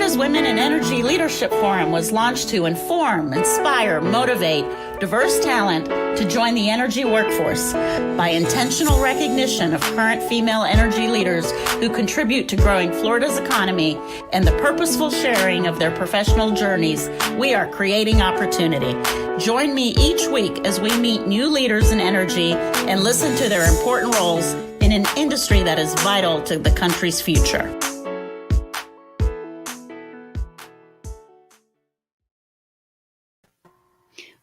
Florida's Women in Energy Leadership Forum was launched to inform, inspire, motivate diverse talent to join the energy workforce by intentional recognition of current female energy leaders who contribute to growing Florida's economy and the purposeful sharing of their professional journeys. We are creating opportunity. Join me each week as we meet new leaders in energy and listen to their important roles in an industry that is vital to the country's future.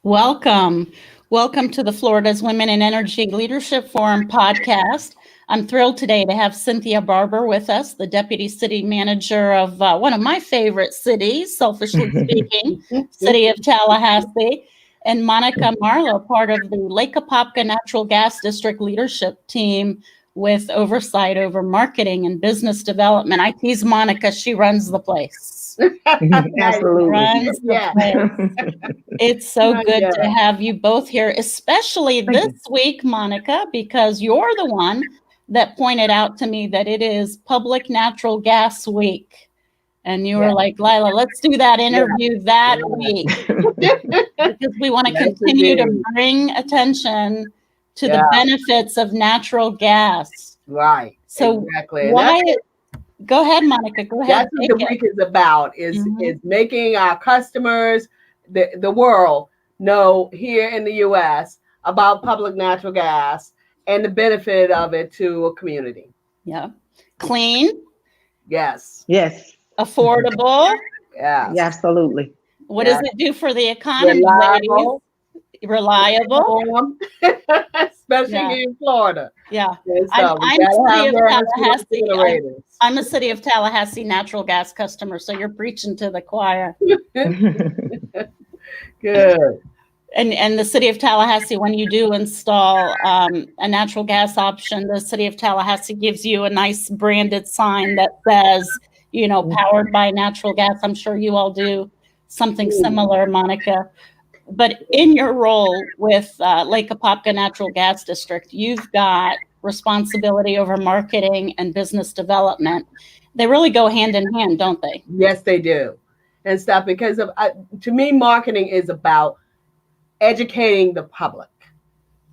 Welcome. Welcome to the Florida's Women in Energy Leadership Forum podcast. I'm thrilled today to have Cynthia Barber with us, the Deputy City Manager of one of my favorite cities, selfishly speaking, City of Tallahassee, and Monica Marlow, part of the Lake Apopka Natural Gas District Leadership Team with oversight over marketing and business development. I tease Monica, she runs the place. Absolutely. It's so good to have you both here, especially this week, Monica, because you're the one that pointed out to me that it is Public Natural Gas Week. And you were like, Lila, let's do that interview that week. Because we want to continue to bring attention to the benefits of natural gas. Right. So exactly. Go ahead, Monica. Go ahead. That's what the week is about, is making our customers, the world, know here in the U.S. about public natural gas and the benefit of it to a community. Yeah. Clean. Yes. Yes. Affordable. Yes. Absolutely. What does it do for the economy? Reliable. Especially in Florida. Yeah. So I'm a City of Tallahassee natural gas customer, so you're preaching to the choir. Good. And the City of Tallahassee, when you do install a natural gas option, the City of Tallahassee gives you a nice branded sign that says, powered by natural gas. I'm sure you all do something similar, Monica. But in your role with Lake Apopka Natural Gas District, you've got responsibility over marketing and business development. They really go hand in hand, don't they? Yes, they do. And stuff, because to me, marketing is about educating the public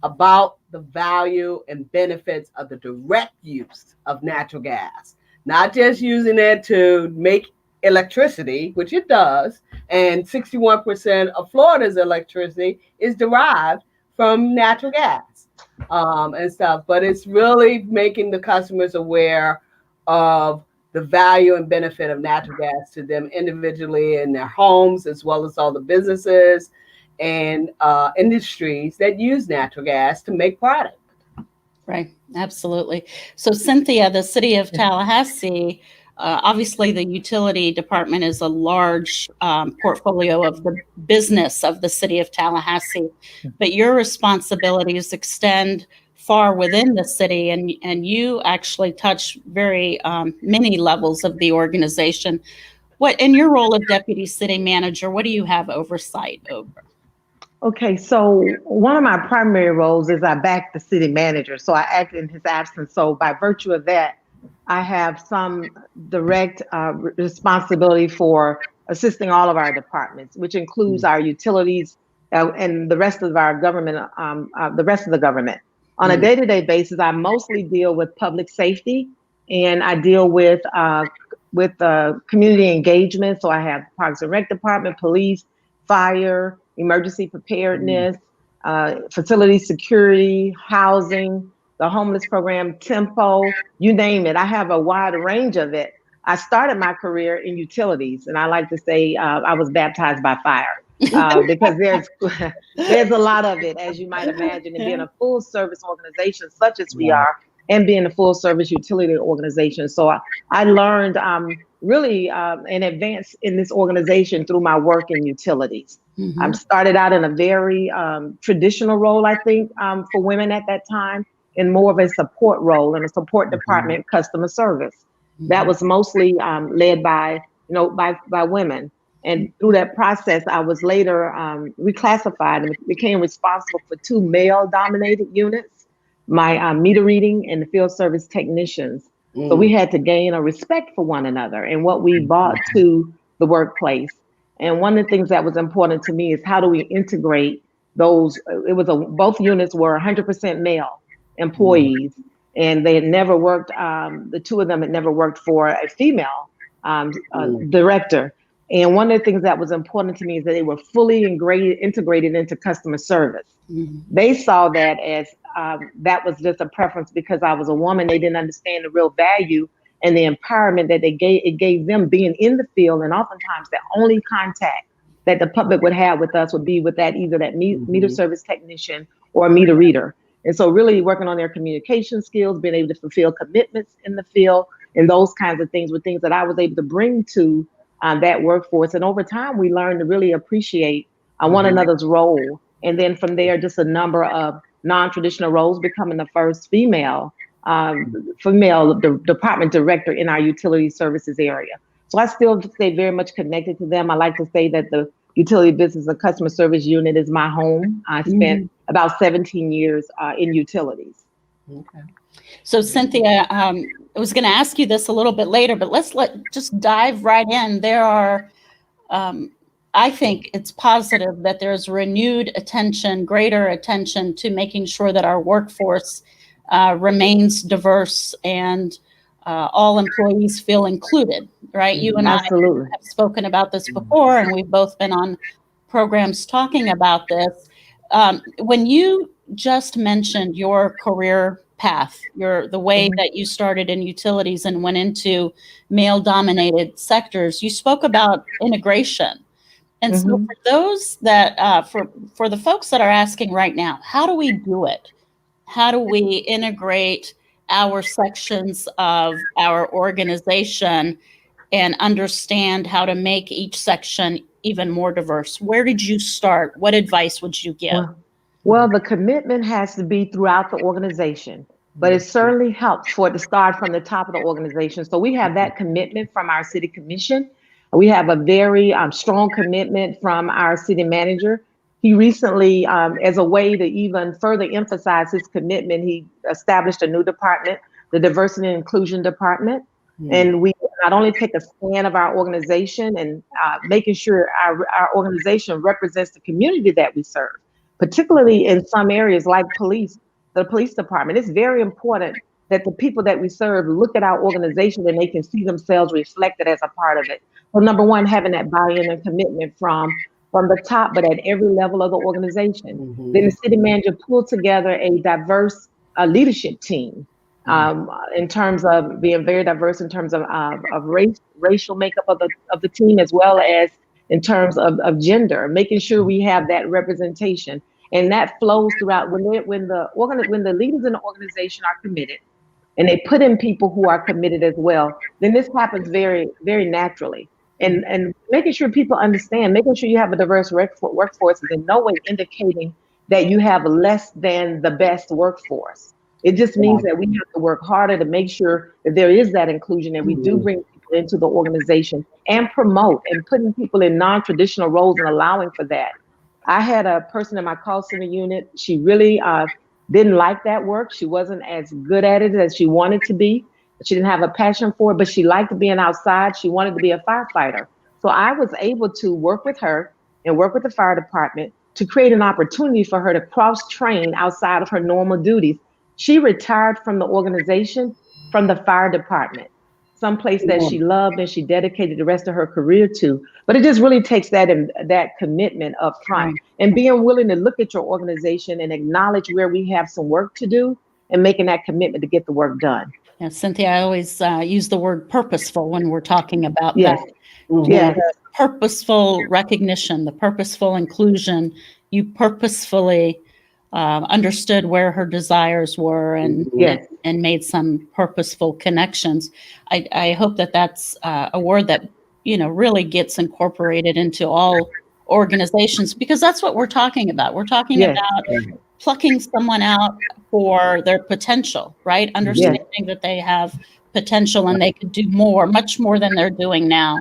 about the value and benefits of the direct use of natural gas, not just using it to make electricity, which it does, and 61% of Florida's electricity is derived from natural gas and stuff. But it's really making the customers aware of the value and benefit of natural gas to them individually in their homes, as well as all the businesses and industries that use natural gas to make product. Right, absolutely. So Cynthia, the City of Tallahassee, obviously, the utility department is a large portfolio of the business of the City of Tallahassee, but your responsibilities extend far within the city, and you actually touch very many levels of the organization. What, in your role of Deputy City Manager, what do you have oversight over? Okay, so one of my primary roles is I back the city manager, so I act in his absence. So by virtue of that, I have some direct responsibility for assisting all of our departments, which includes our utilities and the rest of our government, the rest of the government. On a day-to-day basis, I mostly deal with public safety, and I deal with community engagement. So I have Parks and Rec Department, police, fire, emergency preparedness, facility security, housing, the homeless program, tempo, you name it. I have a wide range of it. I started my career in utilities, and I like to say I was baptized by fire because there's a lot of it, as you might imagine, and being a full service organization such as we are, and being a full service utility organization. So I learned really in advance in this organization through my work in utilities. I started out in a very traditional role, I think, for women at that time, in more of a support role in a support department, customer service. That was mostly led by women. And through that process, I was later reclassified and became responsible for 2 male-dominated units, my meter reading and the field service technicians. So we had to gain a respect for one another. And what we brought to the workplace. And one of the things that was important to me is how do we integrate those? Both units were 100% male employees, and they had never worked. The two of them had never worked for a female director. And one of the things that was important to me is that they were fully integrated into customer service. They saw that as that was just a preference because I was a woman. They didn't understand the real value and the empowerment that it gave them being in the field. And oftentimes the only contact that the public would have with us would be with either that meter service technician or a meter reader. And so really working on their communication skills, being able to fulfill commitments in the field, and those kinds of things were things that I was able to bring to that workforce. And over time, we learned to really appreciate one another's role. And then from there, just a number of non-traditional roles, becoming the first female department director in our utility services area. So I still stay very much connected to them. I like to say that the utility business and customer service unit is my home. I spent about 17 years in utilities. Okay. So Cynthia, I was going to ask you this a little bit later, but let's just dive right in. There are, I think it's positive that there's renewed attention, greater attention to making sure that our workforce remains diverse and all employees feel included, right? You and Absolutely. I have spoken about this before, and we've both been on programs talking about this. When you just mentioned your career path, the way that you started in utilities and went into male-dominated sectors, you spoke about integration. And so for those that, for the folks that are asking right now, how do we do it? How do we integrate our sections of our organization and understand how to make each section even more diverse? Where did you start? What advice would you give? Well, the commitment has to be throughout the organization, but it certainly helps for it to start from the top of the organization. So we have that commitment from our city commission. We have a very strong commitment from our city manager. He recently, as a way to even further emphasize his commitment, he established a new department, the Diversity and Inclusion Department. And we not only take a scan of our organization and making sure our organization represents the community that we serve, particularly in some areas like the police department. It's very important that the people that we serve look at our organization and they can see themselves reflected as a part of it. So number one, having that buy-in and commitment from the top, but at every level of the organization. Then the city manager pulled together a diverse leadership team in terms of being very diverse in terms of racial makeup of the team, as well as in terms of gender, making sure we have that representation. And that flows throughout when the leaders in the organization are committed and they put in people who are committed as well, then this happens very, very naturally. And making sure people understand, making sure you have a diverse workforce is in no way indicating that you have less than the best workforce. It just means that we have to work harder to make sure that there is that inclusion and we do bring people into the organization and promote and putting people in non-traditional roles and allowing for that. I had a person in my call center unit. She really didn't like that work. She wasn't as good at it as she wanted to be. She didn't have a passion for it, but she liked being outside. She wanted to be a firefighter. So I was able to work with her and work with the fire department to create an opportunity for her to cross-train outside of her normal duties. She retired from the organization, from the fire department, someplace that she loved and she dedicated the rest of her career to. But it just really takes that commitment up front and being willing to look at your organization and acknowledge where we have some work to do and making that commitment to get the work done. Yeah, Cynthia, I always use the word purposeful when we're talking about that. Yes. The purposeful recognition, the purposeful inclusion. You purposefully understood where her desires were and made some purposeful connections. I hope that that's a word that really gets incorporated into all organizations, because that's what we're talking about. We're talking about plucking someone out for their potential, right? Understanding that they have potential and they could do much more than they're doing now.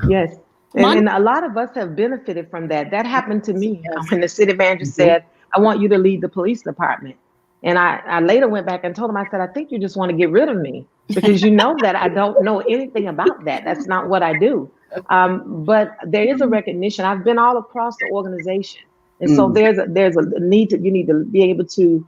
Yes. And a lot of us have benefited from that. That happened to me when the city manager said, I want you to lead the police department. And I later went back and told him, I said, I think you just want to get rid of me because you know that I don't know anything about that. That's not what I do. But there is a recognition. I've been all across the organization, and so there's a need to, you need to be able to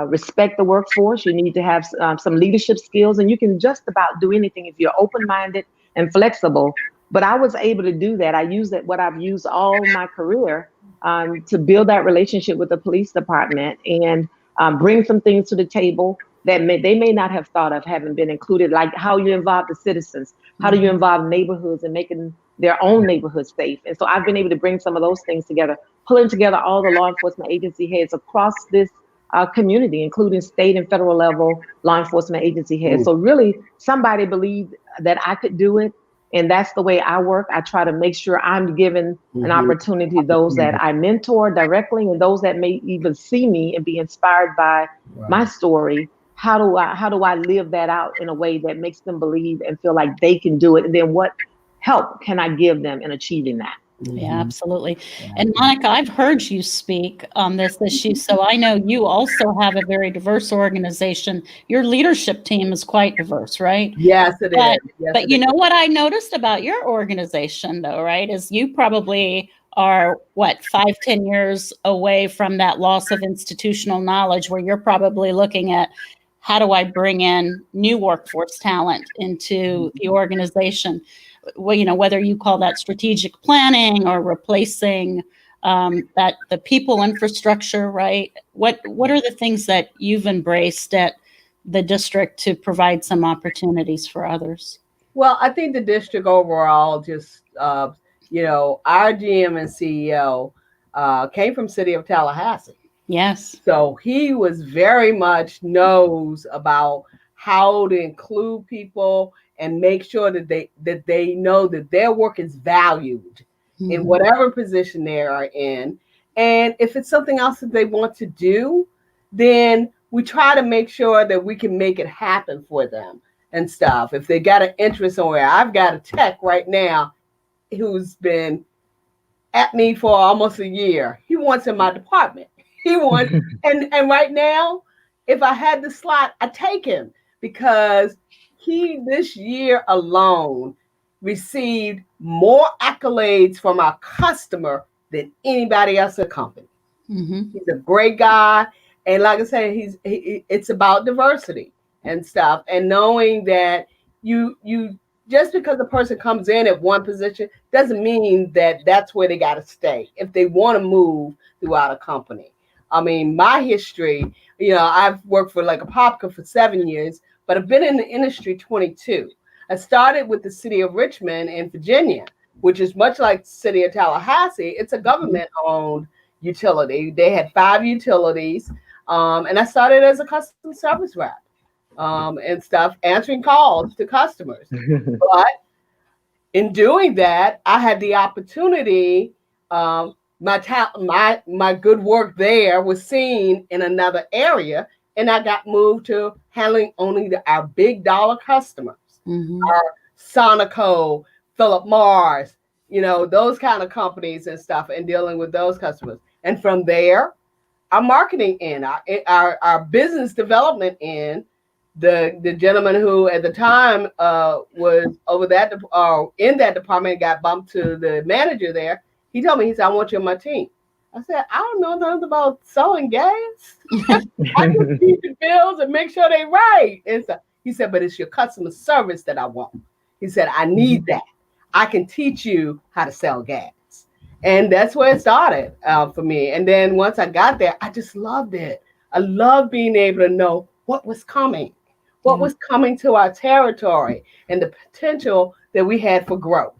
respect the workforce. You need to have some leadership skills, and you can just about do anything if you're open-minded and flexible. But I was able to do that. I use that what I've used all my career to build that relationship with the police department and bring some things to the table that they may not have thought of having been included, like how you involve the citizens, how do you involve neighborhoods and making their own neighborhoods safe. And so I've been able to bring some of those things together, pulling together all the law enforcement agency heads across this community, including state and federal level law enforcement agency heads. So really somebody believed that I could do it. And that's the way I work. I try to make sure I'm giving an opportunity to those that I mentor directly and those that may even see me and be inspired by my story. How do I live that out in a way that makes them believe and feel like they can do it? And then what help can I give them in achieving that? Yeah, absolutely. And Monica, I've heard you speak on this issue, so I know you also have a very diverse organization. Your leadership team is quite diverse, right? Yes, it is. Yes, but you know what I noticed about your organization, though, right, is you probably are, 5-10 years away from that loss of institutional knowledge, where you're probably looking at, how do I bring in new workforce talent into the organization? Well, whether you call that strategic planning or replacing that the people infrastructure, right? What are the things that you've embraced at the district to provide some opportunities for others? Well, I think the district overall just, our GM and CEO came from city of Tallahassee. Yes. So he was very much knows about how to include people and make sure that they know that their work is valued in whatever position they are in. And if it's something else that they want to do, then we try to make sure that we can make it happen for them and stuff. If they got an interest somewhere, I've got a tech right now who's been at me for almost a year. He wants in my department. He wants, and right now, if I had the slot, I take him, because he this year alone received more accolades from our customer than anybody else in the company. He's a great guy, and like I said, it's about diversity and stuff, and knowing that you just because a person comes in at one position doesn't mean that that's where they got to stay if they want to move throughout a company. I mean, my history, I've worked for like Apopka for 7 years, but I've been in the industry 22. I started with the city of Richmond in Virginia, which is much like the city of Tallahassee. It's a government-owned utility. They had 5 utilities, and I started as a customer service rep and stuff, answering calls to customers. But in doing that, I had the opportunity. My good work there was seen in another area, and I got moved to handling only our big dollar customers, our Sonico, Philip Morris, those kind of companies and stuff, and dealing with those customers. And from there, our marketing end, our business development end, the gentleman who at the time was over that in that department, got bumped to the manager there. He told me, he said, I want you on my team. I said, I don't know nothing about selling gas. I just keep the bills and make sure they right. And so he said, but it's your customer service that I want. He said, I need that. I can teach you how to sell gas. And that's where it started for me. And then once I got there, I just loved it. I loved being able to know what was coming to our territory, and the potential that we had for growth.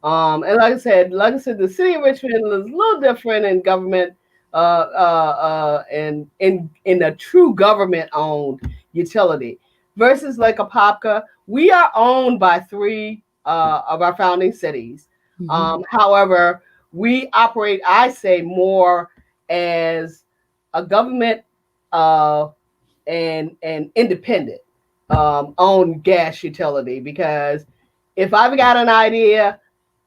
And like I said, the city of Richmond is a little different in government, and in a true government-owned utility versus like Apopka. We are owned by 3 of our founding cities. However, we operate, I say, more as a government and independent owned gas utility, because if I've got an idea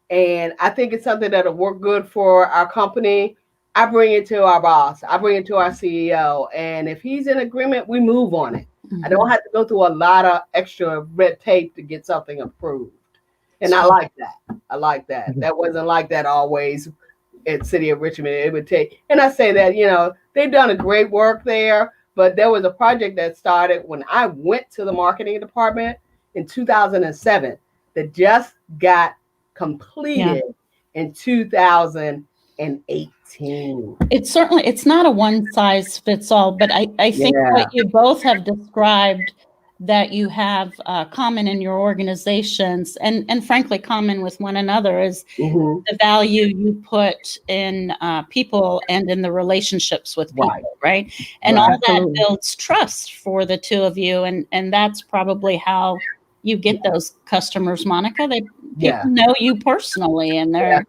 and I think it's something that'll work good for our company, I bring it to our boss. I bring it to our CEO. And if he's in agreement, we move on it. I don't have to go through a lot of extra red tape to get something approved. And I like that. I like that. That wasn't like that always at City of Richmond. It would take, and I say that, they've done a great work there, but there was a project that started when I went to the marketing department in 2007 that just got completed in 2018. It's not a one size fits all, but I think what you both have described that you have common in your organizations and frankly common with one another is the value you put in people and in the relationships with people, right? And all that builds trust for the two of you, and that's probably how you get those customers, Monica. People know you personally, and they're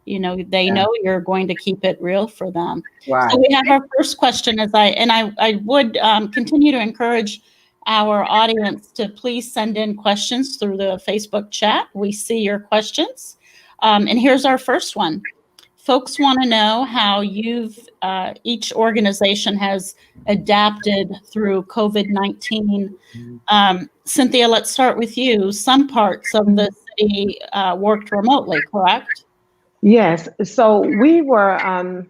they know you're going to keep it real for them. So we have our first question, I would continue to encourage our audience to please send in questions through the Facebook chat. We see your questions. And here's our first one. Folks want to know how each organization has adapted through COVID-19. Cynthia, let's start with you. Some parts of the city worked remotely, correct? Yes. So we were,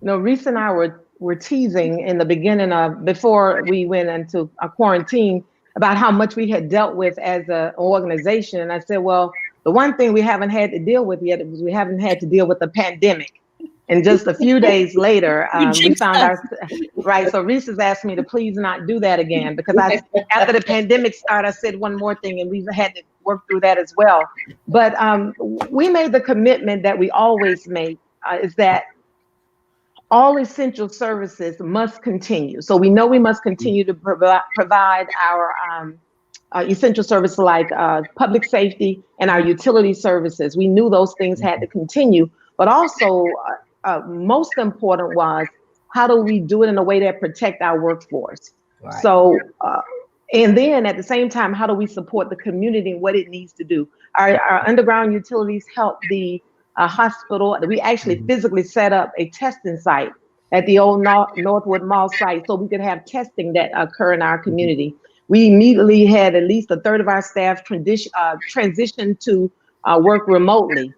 Reese and I were teasing in the beginning before we went into a quarantine about how much we had dealt with as an organization. And I said, well, the one thing we haven't had to deal with yet is we haven't had to deal with the pandemic. And just a few days later, we found our right. So Reese has asked me to please not do that again, because after the pandemic started, I said one more thing, and we've had to work through that as well. But we made the commitment that we always make, is that all essential services must continue. So we know we must continue to provide our essential services like public safety and our utility services. We knew those things had to continue, but also most important was, how do we do it in a way that protect our workforce? Right. So, and then at the same time, how do we support the community and what it needs to do? Our underground utilities help the hospital. We actually physically set up a testing site at the old Northwood Mall site so we could have testing that occur in our community. We immediately had at least a third of our staff transition to work remotely,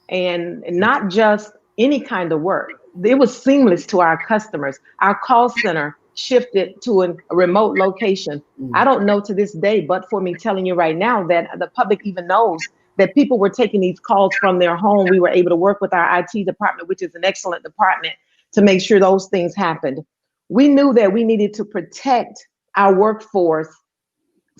and not just any kind of work. It was seamless to our customers. Our call center shifted to a remote location. I don't know to this day, but for me telling you right now that the public even knows that people were taking these calls from their home. We were able to work with our IT department, which is an excellent department, to make sure those things happened. We knew that we needed to protect our workforce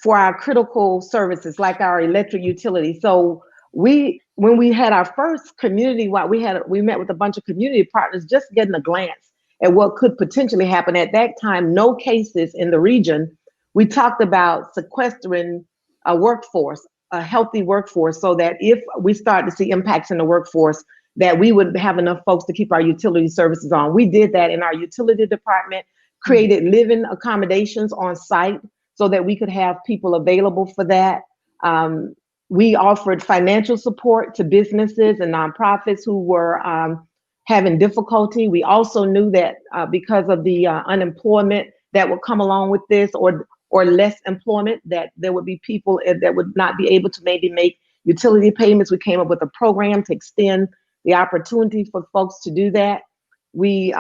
for our critical services like our electric utility. So when we had our first community, we met with a bunch of community partners, just getting a glance at what could potentially happen. At that time, no cases in the region. We talked about sequestering a workforce, a healthy workforce, so that if we start to see impacts in the workforce, that we would have enough folks to keep our utility services on. We did that in our utility department, created living accommodations on site so that we could have people available for that. We offered financial support to businesses and nonprofits who were having difficulty. We also knew that because of the unemployment that would come along with this, or less employment, that there would be people that would not be able to maybe make utility payments. We came up with a program to extend the opportunity for folks to do that. We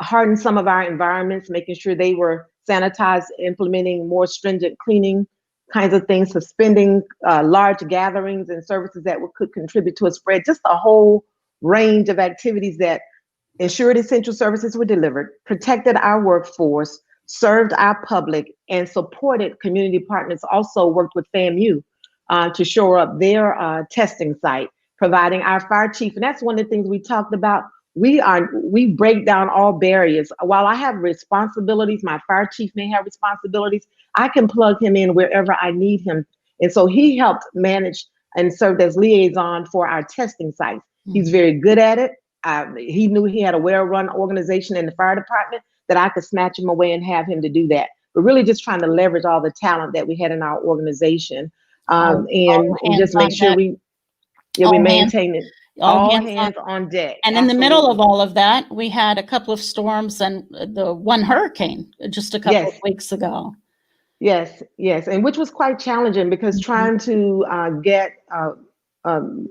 hardened some of our environments, making sure they were sanitized, implementing more stringent cleaning kinds of things, suspending large gatherings and services that could contribute to a spread, just a whole range of activities that ensured essential services were delivered, protected our workforce, served our public, and supported community partners. Also worked with FAMU to shore up their testing site, providing our fire chief. And that's one of the things we talked about. We break down all barriers. While I have responsibilities, my fire chief may have responsibilities, I can plug him in wherever I need him. And so he helped manage and served as liaison for our testing sites. He's very good at it. He knew he had a well-run organization in the fire department that I could snatch him away and have him to do that. But really just trying to leverage all the talent that we had in our organization, and just make sure we maintain it. All hands on deck. And in the middle of all of that, we had a couple of storms and the one hurricane just a couple of weeks ago. Yes, and which was quite challenging because trying to get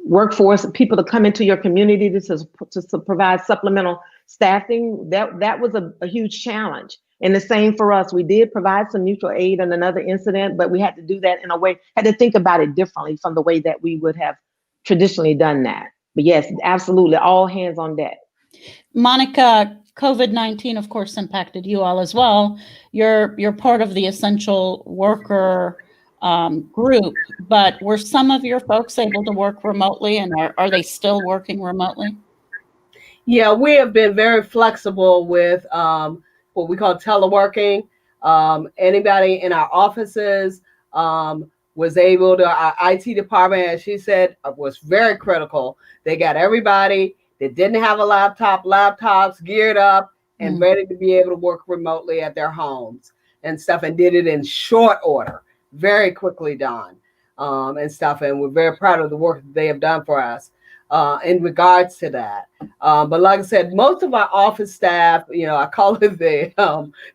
workforce, people to come into your community to provide supplemental staffing, that was a huge challenge. And the same for us. We did provide some mutual aid in another incident, but we had to do that in a way, had to think about it differently from the way that we would have traditionally done that. But yes, absolutely, all hands on deck. Monica, COVID-19, of course, impacted you all as well. You're part of the essential worker group, but were some of your folks able to work remotely, and are they still working remotely? Yeah, we have been very flexible with what we call teleworking. Anybody in our offices was able to, our IT department, as she said, was very critical. They got everybody that didn't have a laptops geared up and ready to be able to work remotely at their homes and stuff, and did it in short order, very quickly done and stuff. And we're very proud of the work that they have done for us in regards to that. But like I said, most of our office staff, I call it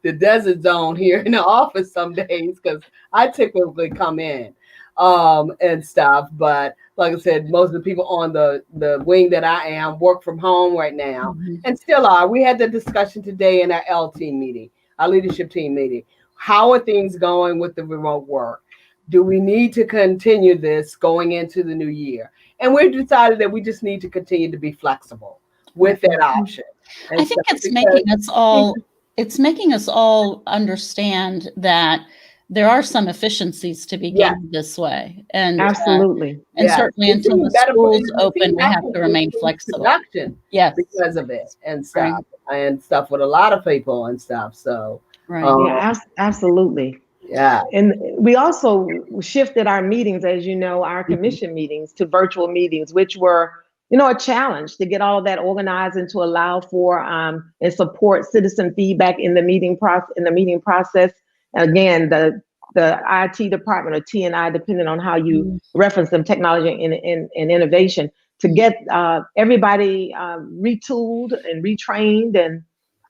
the desert zone here in the office some days, because I typically come in and stuff. But like I said, most of the people on the wing that I am work from home right now, and still are. We had the discussion today in our L team meeting, our leadership team meeting. How are things going with the remote work? Do we need to continue this going into the new year? And we've decided that we just need to continue to be flexible with that option. I think it's making us all understand that there are some efficiencies to be gained this way. And absolutely. Certainly until the schools open, we have to remain flexible. Because of it and stuff, and stuff with a lot of people and stuff. So absolutely. Yeah. And we also shifted our meetings, as you know, our commission meetings to virtual meetings, which were, a challenge to get all of that organized and to allow for and support citizen feedback in the meeting process. Again, the IT department, or T&I, depending on how you reference them, technology and innovation, to get everybody retooled and retrained. And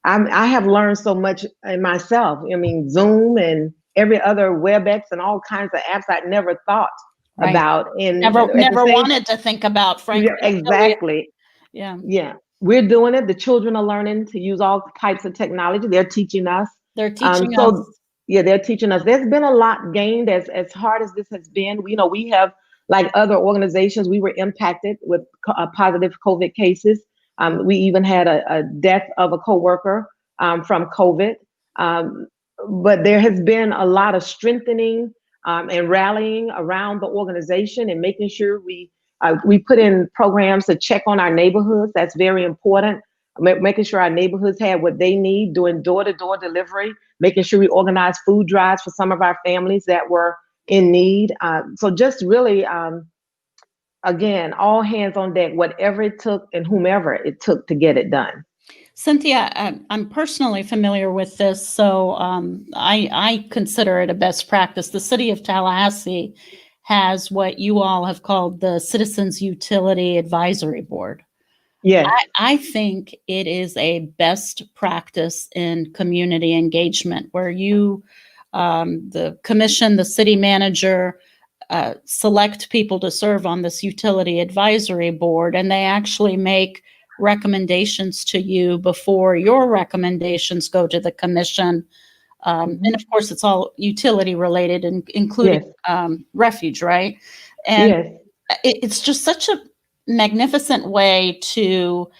I have learned so much in myself. Zoom and every other WebEx and all kinds of apps I'd never thought about. And never wanted to think about, frankly. Exactly. Yeah. We're doing it. The children are learning to use all types of technology. They're teaching us. They're teaching us. Yeah, they're teaching us. There's been a lot gained as hard as this has been. We have, like other organizations, we were impacted with positive COVID cases. We even had a death of a coworker from COVID. But there has been a lot of strengthening and rallying around the organization, and making sure we put in programs to check on our neighborhoods. That's very important. Making sure our neighborhoods had what they need, doing door-to-door delivery, making sure we organize food drives for some of our families that were in need. So just really, again, all hands on deck, whatever it took and whomever it took to get it done. Cynthia, I'm personally familiar with this, so I consider it a best practice. The city of Tallahassee has what you all have called the Citizens Utility Advisory Board. Yeah, I think it is a best practice in community engagement, where you, the commission, the city manager, select people to serve on this utility advisory board, and they actually make recommendations to you before your recommendations go to the commission. And of course, it's all utility related, including refuge, right? And it's just such a magnificent way to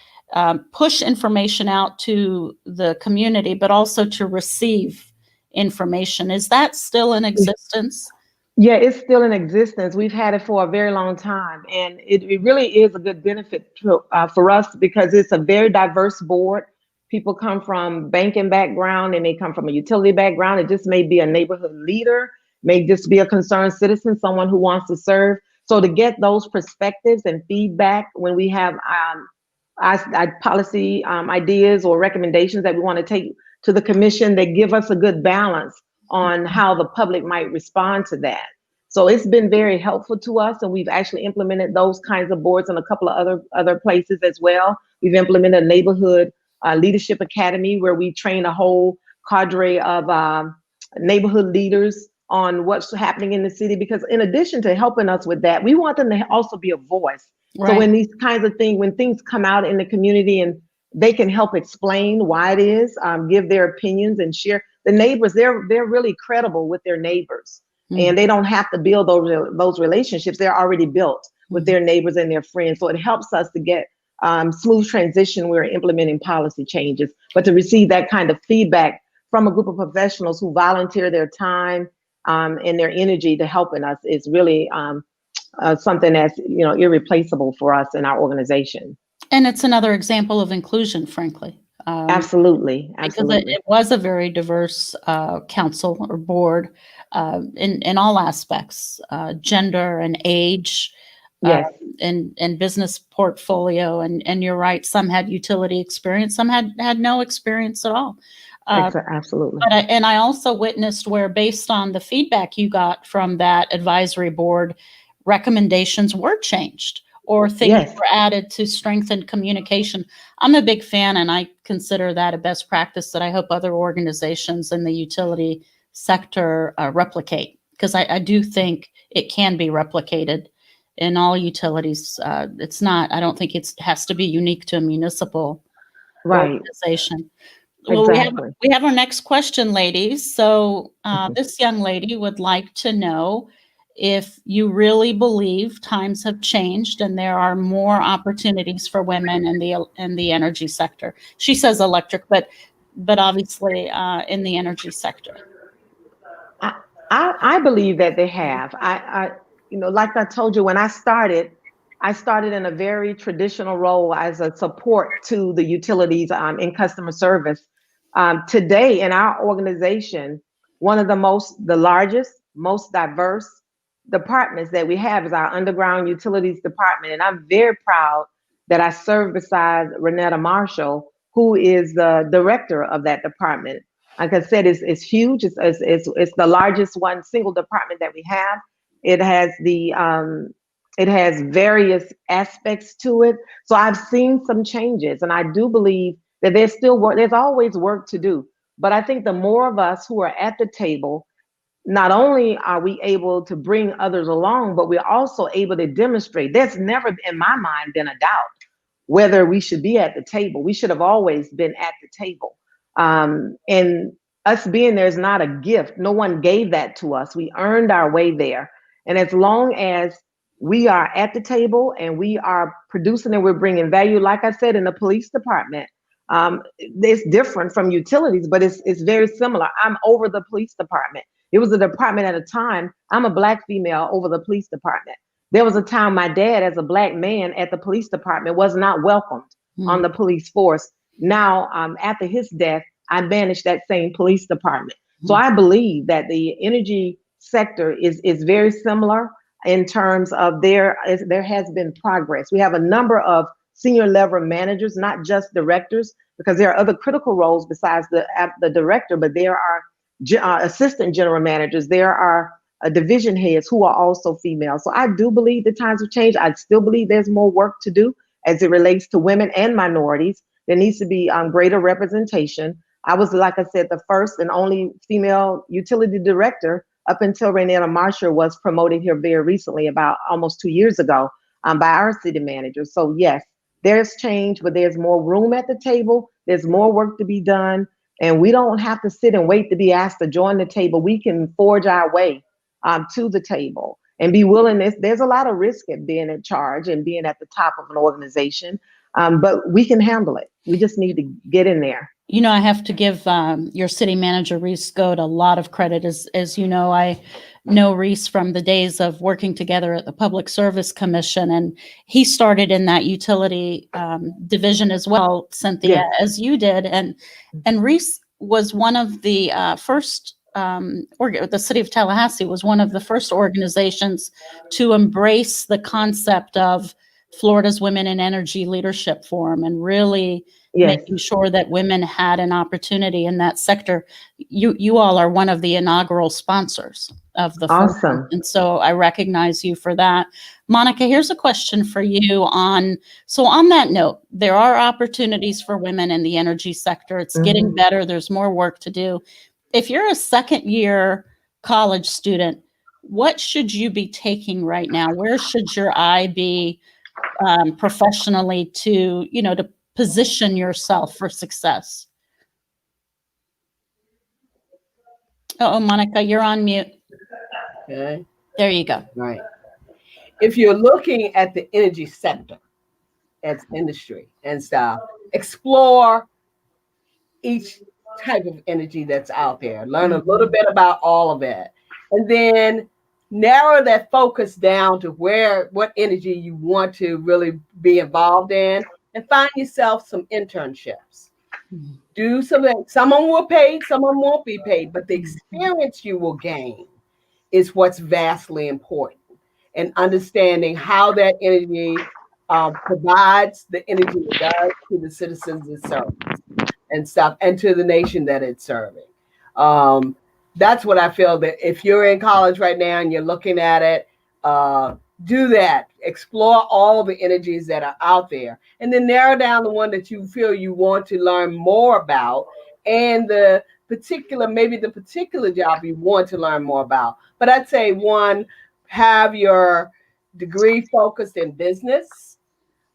push information out to the community, but also to receive information. Is that still in existence? Yeah, it's still in existence. We've had it for a very long time, and it really is a good benefit for us, because it's a very diverse board. People come from banking background, and they come from a utility background. It just may be a neighborhood leader, may just be a concerned citizen, someone who wants to serve. So to get those perspectives and feedback when we have policy ideas or recommendations that we want to take to the commission, they give us a good balance on how the public might respond to that. So it's been very helpful to us, and we've actually implemented those kinds of boards in a couple of other places as well. We've implemented a neighborhood leadership academy, where we train a whole cadre of neighborhood leaders on what's happening in the city, because in addition to helping us with that, we want them to also be a voice. Right. So when these kinds of things, when things come out in the community and they can help explain why it is, give their opinions and share. The neighbors, they're really credible with their neighbors, and they don't have to build those relationships. They're already built with their neighbors and their friends. So it helps us to get smooth transition. We're implementing policy changes, but to receive that kind of feedback from a group of professionals who volunteer their time and their energy to helping us is really something that's irreplaceable for us in our organization. And it's another example of inclusion, frankly. Absolutely. Because it was a very diverse council or board in all aspects, gender and age, yes, and business portfolio. And you're right, some had utility experience, some had no experience at all. Absolutely. And I also witnessed where, based on the feedback you got from that advisory board, recommendations were changed or things were added to strengthen communication. I'm a big fan, and I consider that a best practice that I hope other organizations in the utility sector replicate, because I do think it can be replicated in all utilities. It's not, I don't think it has to be unique to a municipal organization. Well, exactly. we have our next question, ladies. So this young lady would like to know if you really believe times have changed and there are more opportunities for women in the energy sector. She says electric, but obviously in the energy sector. I believe that they have. I like I told you, when I started in a very traditional role as a support to the utilities in customer service. Today in our organization, one of the largest, most diverse departments that we have is our underground utilities department. And I'm very proud that I serve beside Renetta Marshall, who is the director of that department. Like I said, it's huge. It's the largest single department that we have. It has various aspects to it. So I've seen some changes, and I do believe that there's still work. There's always work to do. But I think the more of us who are at the table, not only are we able to bring others along, but we're also able to demonstrate. There's never, in my mind, been a doubt whether we should be at the table. We should have always been at the table. And us being there is not a gift. No one gave that to us. We earned our way there. And as long as we are at the table and we are producing and we're bringing value, like I said, in the police department, it's different from utilities, but it's very similar. I'm over the police department. It was a department at a time. I'm a Black female over the police department. There was a time my dad, as a Black man at the police department, was not welcomed on the police force. Now, after his death, I managed that same police department. So I believe that the energy sector is very similar in terms of there has been progress. We have a number of senior level managers, not just directors, because there are other critical roles besides the director, but there are assistant general managers, there are division heads who are also female. So I do believe the times have changed. I still believe there's more work to do as it relates to women and minorities. There needs to be greater representation. I was, like I said, the first and only female utility director up until Renetta Marshall was promoted here very recently, about almost 2 years ago, by our city manager. So yes, there's change, but there's more room at the table. There's more work to be done. And we don't have to sit and wait to be asked to join the table. We can forge our way to the table and be willing. There's a lot of risk at being in charge and being at the top of an organization, but we can handle it. We just need to get in there. You know, I have to give your city manager, Reese Goat, a lot of credit. As you know, I know Reese from the days of working together at the Public Service Commission, and he started in that utility division as well, Cynthia, as you did. And Reese was one of the first, the city of Tallahassee was one of the first organizations to embrace the concept of Florida's Women in Energy Leadership Forum and really making sure that women had an opportunity in that sector. You all are one of the inaugural sponsors of the forum, and so I recognize you for that. Monica, here's a question for you on that note, there are opportunities for women in the energy sector. It's getting better. There's more work to do. If you're a second year college student, what should you be taking right now? Where should your eye be professionally to position yourself for success? Oh, Monica, you're on mute. Okay. There you go. Right. If you're looking at the energy sector as industry and stuff, explore each type of energy that's out there. Learn a little bit about all of it. And then narrow that focus down to what energy you want to really be involved in, and find yourself some internships. Do something. Some of them will pay, some of them won't be paid, but the experience you will gain is what's vastly important. And understanding how that energy provides the energy it does to the citizens it serves and stuff, and to the nation that it's serving. That's what I feel, that if you're in college right now and you're looking at it, do that. Explore all the energies that are out there, and then narrow down the one that you feel you want to learn more about, and the particular job you want to learn more about. But I'd say, one, have your degree focused in business,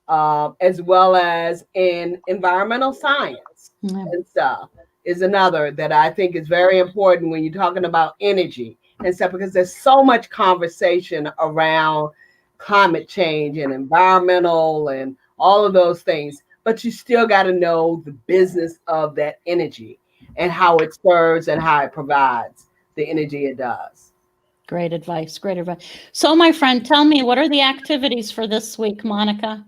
as well as in environmental science and stuff, is another that I think is very important when you're talking about energy and stuff, because there's so much conversation around climate change and environmental and all of those things, but you still got to know the business of that energy and how it serves and how it provides the energy it does. Great advice. Great advice. So, my friend, tell me, what are the activities for this week, Monica?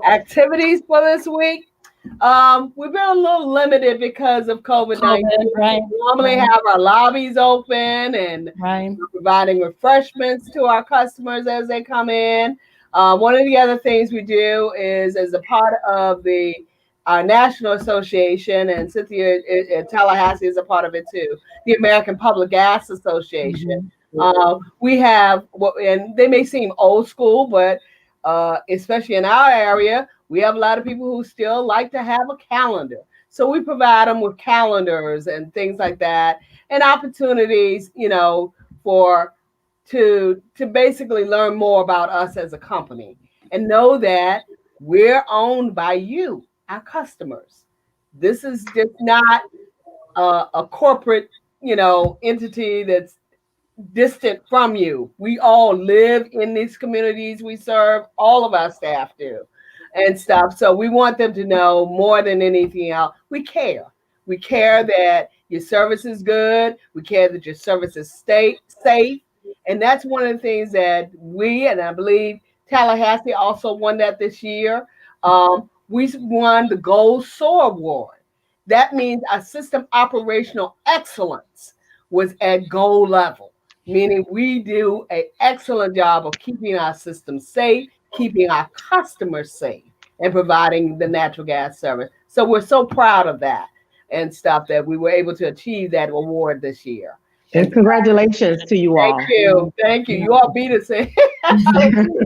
Activities for this week? We've been a little limited because of COVID-19. Right. We normally have our lobbies open and providing refreshments to our customers as they come in. One of the other things we do is, as a part of our national association, and Cynthia at Tallahassee is a part of it too, the American Public Gas Association. We have, and they may seem old school, but especially in our area, we have a lot of people who still like to have a calendar. So we provide them with calendars and things like that, and opportunities, to basically learn more about us as a company, and know that we're owned by you, our customers. This is just not a corporate, entity that's distant from you. We all live in these communities we serve. All of our staff do and stuff. So we want them to know, more than anything else, we care. We care that your service is good. We care that your service is safe. And that's one of the things that we, and I believe Tallahassee also won that this year. We won the Gold SOAR Award. That means our system operational excellence was at gold level, meaning we do an excellent job of keeping our system safe, keeping our customers safe, and providing the natural gas service. So we're so proud of that and stuff, that we were able to achieve that award this year. And congratulations to you all. Thank you. You all beat us 2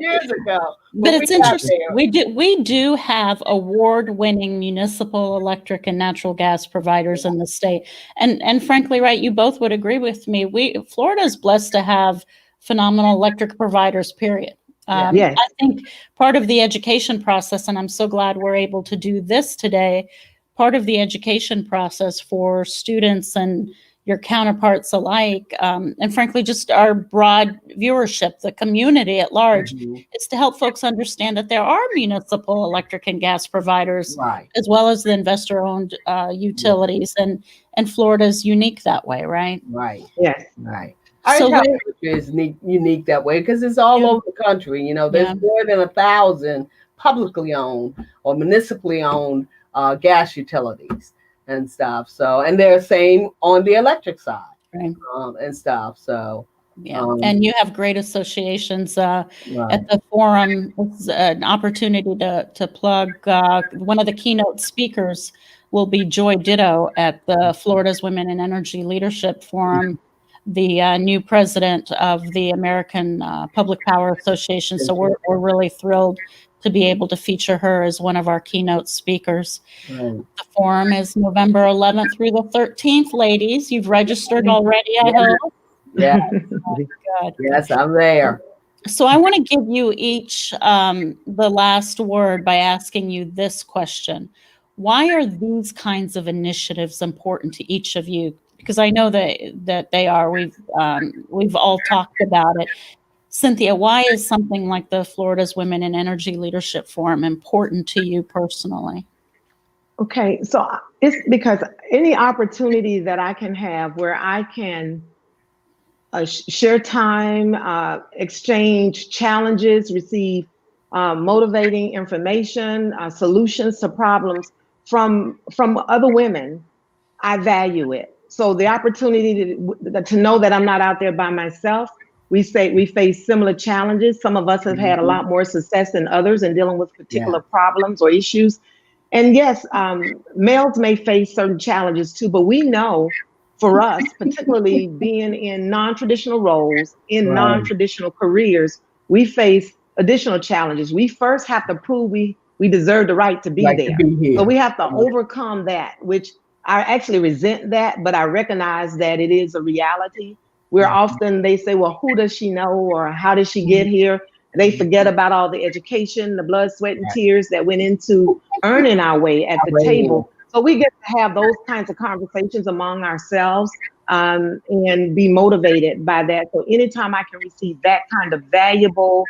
years ago. But it's interesting. We do have award-winning municipal electric and natural gas providers in the state. And frankly, right, you both would agree with me. Florida is blessed to have phenomenal electric providers, period. Yes. I think part of the education process, and I'm so glad we're able to do this today, part of the education process for students and your counterparts alike, and frankly, just our broad viewership, the community at large, is to help folks understand that there are municipal electric and gas providers, as well as the investor-owned utilities, and Florida is unique that way, right? Right. Yes. Right. Our country is unique that way because it's all over the country. There's more than 1,000 publicly owned or municipally owned gas utilities and stuff. So, and they're same on the electric side, and stuff. So, and you have great associations at the forum. It's an opportunity to plug. One of the keynote speakers will be Joy Ditto at the Florida's Women in Energy Leadership Forum, the new president of the American Public Power Association. So we're really thrilled to be able to feature her as one of our keynote speakers. The forum is November 11th through the 13th, ladies. You've registered already, I hope. Yeah. Good. Yes, I'm there. So I want to give you each the last word by asking you this question. Why are these kinds of initiatives important to each of you? Because I know that they are. We've all talked about it. Cynthia, why is something like the Florida's Women in Energy Leadership Forum important to you personally? Okay, so it's because any opportunity that I can have where I can share time, exchange challenges, receive motivating information, solutions to problems from other women, I value it. So the opportunity to know that I'm not out there by myself. We face similar challenges. Some of us have had a lot more success than others in dealing with particular problems or issues. And yes, males may face certain challenges too, but we know for us, particularly being in non-traditional roles, in Right. non-traditional careers, we face additional challenges. We first have to prove we deserve the right to be Like to there. be here. So we have to overcome that, which I actually resent that, but I recognize that it is a reality. We're often, they say, well, who does she know or how did she get here? They forget about all the education, the blood, sweat, and tears that went into earning our way at the table. So we get to have those kinds of conversations among ourselves and be motivated by that. So anytime I can receive that kind of valuable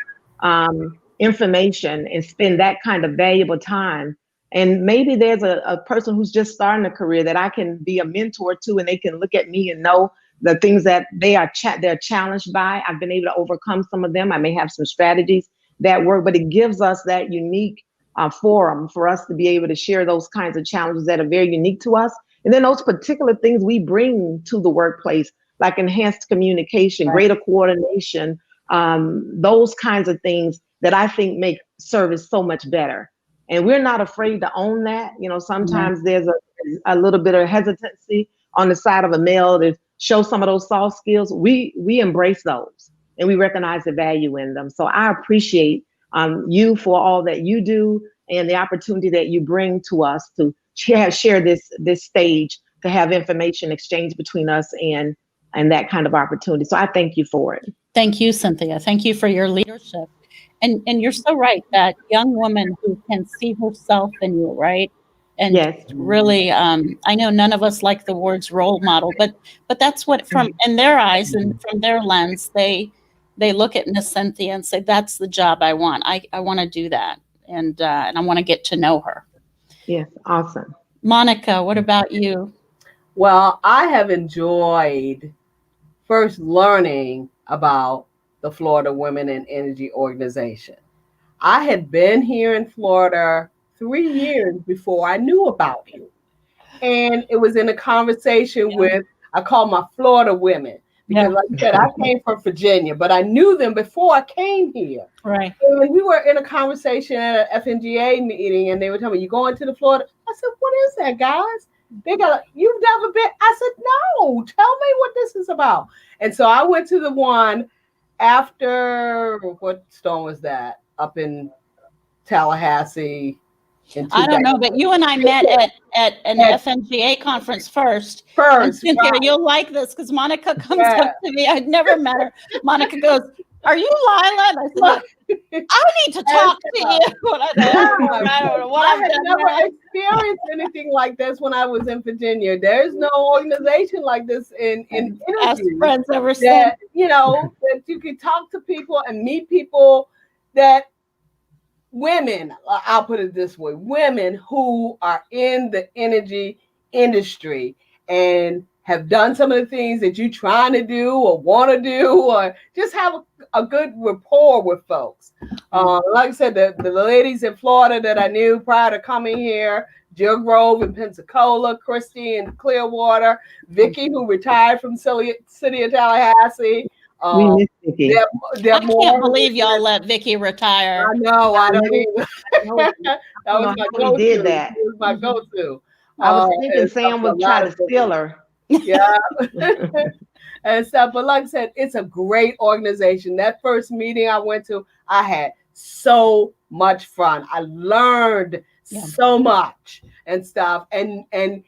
information and spend that kind of valuable time, and maybe there's a person who's just starting a career that I can be a mentor to, and they can look at me and know the things that they're challenged by. I've been able to overcome some of them. I may have some strategies that work, but it gives us that unique forum for us to be able to share those kinds of challenges that are very unique to us. And then those particular things we bring to the workplace, like enhanced communication, greater coordination, those kinds of things that I think make service so much better. And we're not afraid to own that. You know, sometimes there's a little bit of hesitancy on the side of a male to show some of those soft skills. We embrace those and we recognize the value in them. So I appreciate you for all that you do and the opportunity that you bring to us to share this stage, to have information exchange between us and that kind of opportunity. So I thank you for it. Thank you, Cynthia. Thank you for your leadership. And you're so right, that young woman who can see herself in you, right? And Yes. really, I know none of us like the words role model, but that's what, from in their eyes and from their lens, they look at Miss Cynthia and say, that's the job I want. I want to do that. And I want to get to know her. Yes, awesome. Monica, what about you? Well, I have enjoyed first learning about the Florida Women in Energy Organization. I had been here in Florida 3 years before I knew about you. And it was in a conversation with, I call my Florida women, because like I said, I came from Virginia, but I knew them before I came here. Right. And we were in a conversation at an FNGA meeting, and they were telling me, you going to the Florida? I said, what is that, guys? They got, you've never been? I said, no, tell me what this is about. And so I went to the one after, what storm was that? Up in Tallahassee. I don't know, but you and I met at an FNGA conference first. And Cynthia, you'll like this because Monica comes up to me. I'd never met her. Monica goes, are you Lila? And I said, I need to talk to you. I don't know what I had never experienced anything like this when I was in Virginia. There's no organization like this in Best energy. friends ever since. You know, that you can talk to people and meet people that women, I'll put it this way, women who are in the energy industry and have done some of the things that you're trying to do or want to do, or just have a good rapport with folks. Like I said, the ladies in Florida that I knew prior to coming here, Jill Grove in Pensacola, Christy in Clearwater, Vicky, who retired from City of Tallahassee. We miss Vicky. I can't believe y'all let Vicky retire. I know, I don't either. That was my go-to. Did that. It was my go-to. I was thinking Sam would try to steal her. Yeah. And stuff. But like I said, it's a great organization. That first meeting I went to, I had so much fun. I learned so much and stuff. And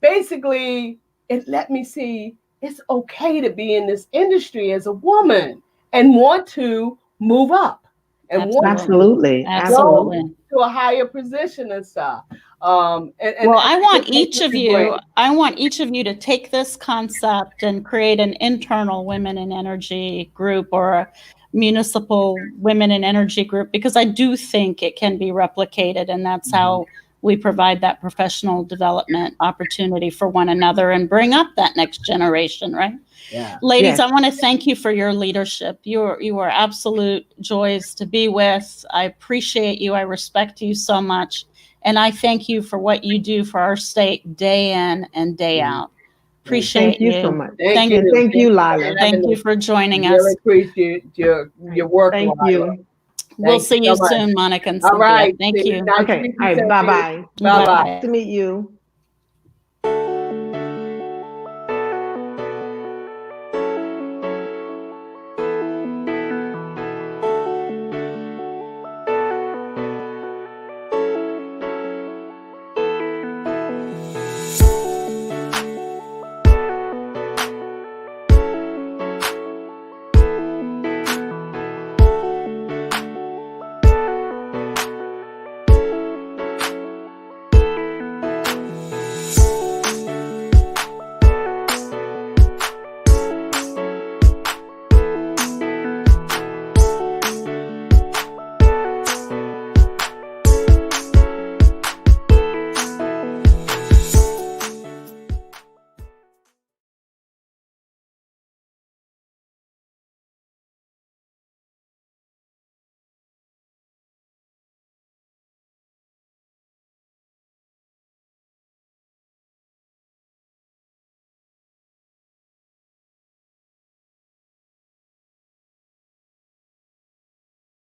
basically it let me see it's okay to be in this industry as a woman and want to move up and want Absolutely. Absolutely. to a higher position and stuff. Well, I want each of you to take this concept and create an internal women in energy group or a municipal women in energy group, because I do think it can be replicated, and that's how we provide that professional development opportunity for one another and bring up that next generation, right? Yeah. Ladies, I want to thank you for your leadership. You are absolute joys to be with. I appreciate you. I respect you so much. And I thank you for what you do for our state day in and day out. Appreciate you. Thank you so much. Thank you. Thank you, Lila. Thank you for joining us. Really appreciate your work. Thank you. We'll see you soon, Monica and Cynthia. All right. Thank you. Nice Okay. All right. Bye-bye. Bye-bye. Nice to meet you.